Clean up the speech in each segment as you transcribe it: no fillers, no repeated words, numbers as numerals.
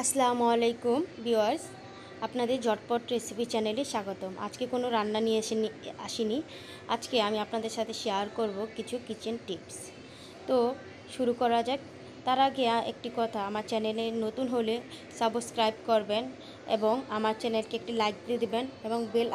আসসালামু আলাইকুম ভিউয়ার্স, আপনাদের ঝটপট রেসিপি চ্যানেলে স্বাগতম। আজকে কোনো রান্না নিয়ে আসিনি। আজকে আমি আপনাদের সাথে শেয়ার করব কিছু কিচেন টিপস। তো শুরু করা যাক। তার আগে একটি কথা, আমার চ্যানেলে নতুন হলে সাবস্ক্রাইব করবেন এবং আমার চ্যানেলকে একটি লাইক দিয়ে দেবেন এবং বেল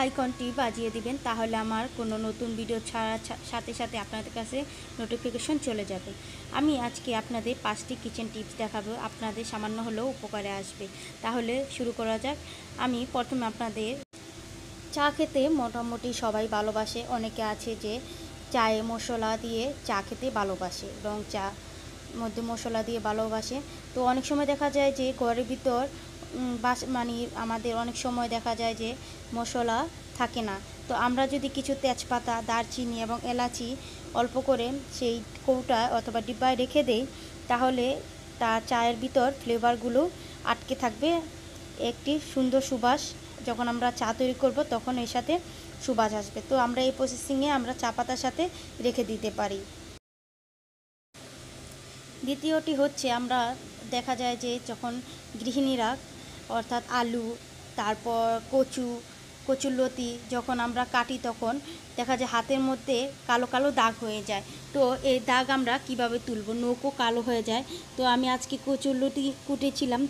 আইকনটি বাজিয়ে দিবেন, তাহলে আমার কোনো নতুন ভিডিও ছাড়ার সাথে সাথে আপনাদের কাছে নোটিফিকেশন চলে যাবে। আমি আজকে আপনাদের 5টি কিচেন টিপস দেখাবো, আপনাদের সামান্য হলেও উপকারে আসবে। তাহলে শুরু করা যাক। আমি প্রথমে আপনাদের চা খেতে মোটামুটি সবাই ভালোবাসে। অনেকে আছে যে চায়ে মশলা দিয়ে চা খেতে ভালোবাসে, রং চা মধ্যে মশলা দিয়ে ভালোবাসে। তো অনেক সময় দেখা যায় যে ঘরের ভিতর মানে আমাদের অনেক সময় দেখা যায় যে মশলা থাকে না। তো আমরা যদি কিছু তেজপাতা, দারচিনি এবং এলাচি অল্প করে সেই কৌটা অথবা ডিব্বায় রেখে দেই, তাহলে তার চায়ের ভিতর ফ্লেভারগুলো আটকে থাকবে। একটি সুন্দর সুবাস যখন আমরা চা তৈরি করব তখন এর সাথে সুবাস আসবে। তো আমরা এই প্রসেসিংয়ে আমরা চা পাতার সাথে রেখে দিতে পারি। দ্বিতীয়টি হচ্ছে, আমরা দেখা যায় যে যখন গৃহিণীরা অর্থাৎ আলু, তারপর কচুরলতি যখন আমরা কাটি, তখন দেখা যায় হাতের মধ্যে কালো কালো দাগ হয়ে যায়। তো এই দাগ আমরা কিভাবে তুলব? নখও কালো হয়ে যায়। তো আমি আজকে কচুরলতি কুটেছিলাম,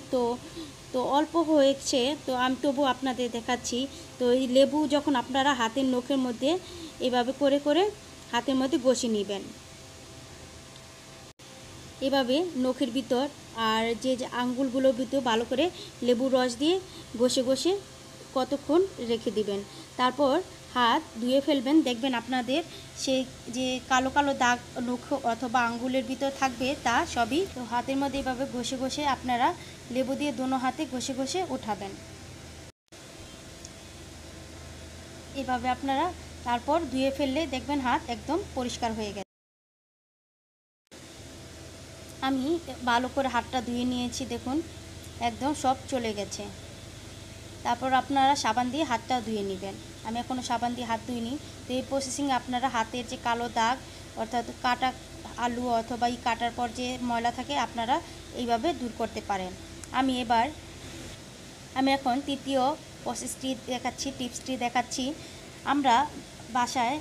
তো অল্প হয়েছে, তো আমি তবু আপনাদের দেখাচ্ছি। তো এই লেবু যখন আপনারা হাতের নখের মধ্যে এভাবে করে করে হাতের মধ্যে ঘষে নেবেন, এভাবে নখের ভিতর আর যে আঙ্গুলগুলোর ভিতর ভালো করে লেবুর রস দিয়ে ঘষে ঘষে কতক্ষণ রেখে দিবেন। তারপর হাত ধুয়ে ফেলবেন। দেখবেন আপনাদের সেই যে কালো কালো দাগ নখ অথবা আঙ্গুলের ভিতর থাকবে তা সবই তো হাতের মধ্যে এভাবে ঘষে ঘষে আপনারা লেবু দিয়ে দোনো হাতে ঘষে ঘষে উঠাবেন। এভাবে আপনারা তারপর ধুয়ে ফেললে দেখবেন হাত একদম পরিষ্কার হয়ে গেছে। আমি ভালো করে হাতটা ধুয়ে নিয়েছি, দেখুন একদম সব চলে গেছে। তারপর আপনারা সাবান দিয়ে হাতটা ধুয়ে নেবেন। আমি এখনও সাবান দিয়ে হাত ধুইনি। তো এই প্রসেসিংয়ে আপনারা হাতের যে কালো দাগ অর্থাৎ কাটা আলু অথবা এই কাটার পর যে ময়লা থাকে আপনারা এইভাবে দূর করতে পারেন। আমি এখন তৃতীয় প্রসেসটি দেখাচ্ছি, টিপসটি দেখাচ্ছি। আমরা বাসায়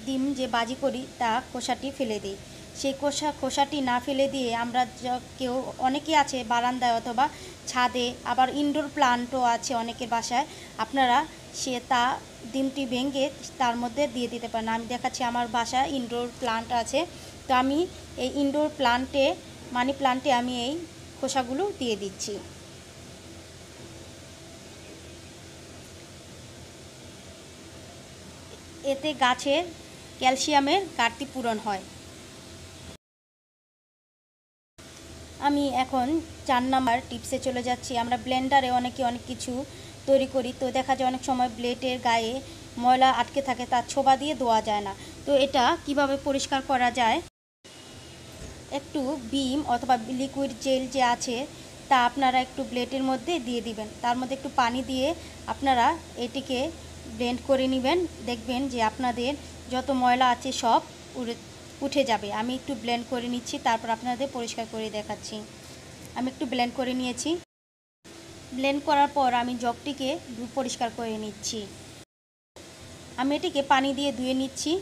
ডিম যে বাজি করি তা খোসাটি ফেলে দিই। সেই খোসাটি না ফেলে দিয়ে আমরা কেউ অনেকে আছে বারান্দায় অথবা ছাদে, আবার ইনডোর প্লান্টও আছে অনেকের বাসায়, আপনারা ডিমটি ভেঙে তার মধ্যে দিয়ে দিতে পারেন। আমি দেখাচ্ছি, আমার বাসায় ইনডোর প্লান্ট আছে। তো আমি এই ইনডোর মানি প্লান্টে আমি এই খোসাগুলো দিয়ে দিচ্ছি। এতে গাছের ক্যালসিয়ামের ঘাটতি পূরণ হয়। আমি এখন 4 নাম্বার টিপসে চলে যাচ্ছি। আমরা ব্লেন্ডারে অনেক কিছু তৈরি করি, তো দেখা যায় অনেক সময় ব্লেডের গায়ে ময়লা আটকে থাকে, তার ছোবা দিয়ে ধোয়া যায় না। তো এটা কিভাবে পরিষ্কার করা যায়? একটু বিম অথবা লিকুইড জেল যে আছে তা আপনারা একটু ব্লেডের মধ্যে দিয়ে দিবেন। তার মধ্যে একটু পানি দিয়ে আপনারা এটিকে ব্লেন্ড করে নেবেন। দেখবেন যে আপনাদের যত ময়লা আছে সব উঠে যাবে। আমি একটু ব্লেন্ড করে নিচ্ছি, তারপর আপনাদের পরিষ্কার করে দেখাচ্ছি। আমি একটু ব্লেন্ড করে নিয়েছি। ব্লেন্ড করার পর আমি জগটিকে পরিষ্কার করে নিচ্ছি। আমি এটিকে পানি দিয়ে ধুয়ে নিচ্ছি।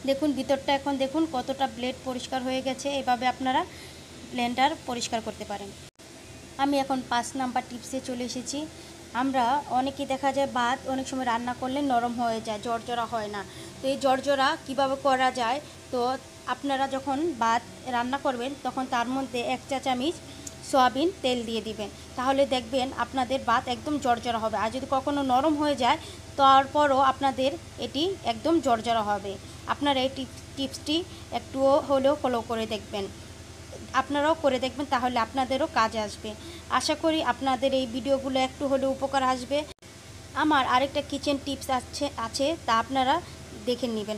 দেখুন ভিতরটা এখন দেখুন কতটা ব্লেড পরিষ্কার হয়ে গেছে। এভাবে আপনারা ব্লেন্ডার পরিষ্কার করতে পারেন। আমি এখন 5 নাম্বার টিপসে চলে এসেছি। আমরা অনেকে দেখা যায় ভাত অনেক সময় রান্না করলে নরম হয়ে যায়, জর্জরা হয় না। তো এই জর্জরা কিভাবে করা যায়? তো আপনারা যখন ভাত রান্না করবেন তখন তার মধ্যে 1 চা চামচ সয়াবিন তেল দিয়ে দিবেন, তাহলে দেখবেন আপনাদের ভাত একদম জর্জরা হবে। আর যদি কখনো নরম হয়ে যায় তারপরও আপনাদের এটি একদম জর্জরা হবে। আপনারা এই টিপসটি একটুও হলেও ফলো করে দেখবেন, আপনারাও করে দেখবেন, তাহলে আপনাদেরও কাজে আসবে। আশা করি আপনাদের এই ভিডিওগুলো একটু হলেও উপকার আসবে। আমার আরেকটা কিচেন টিপস আছে তা আপনারা দেখে নেবেন।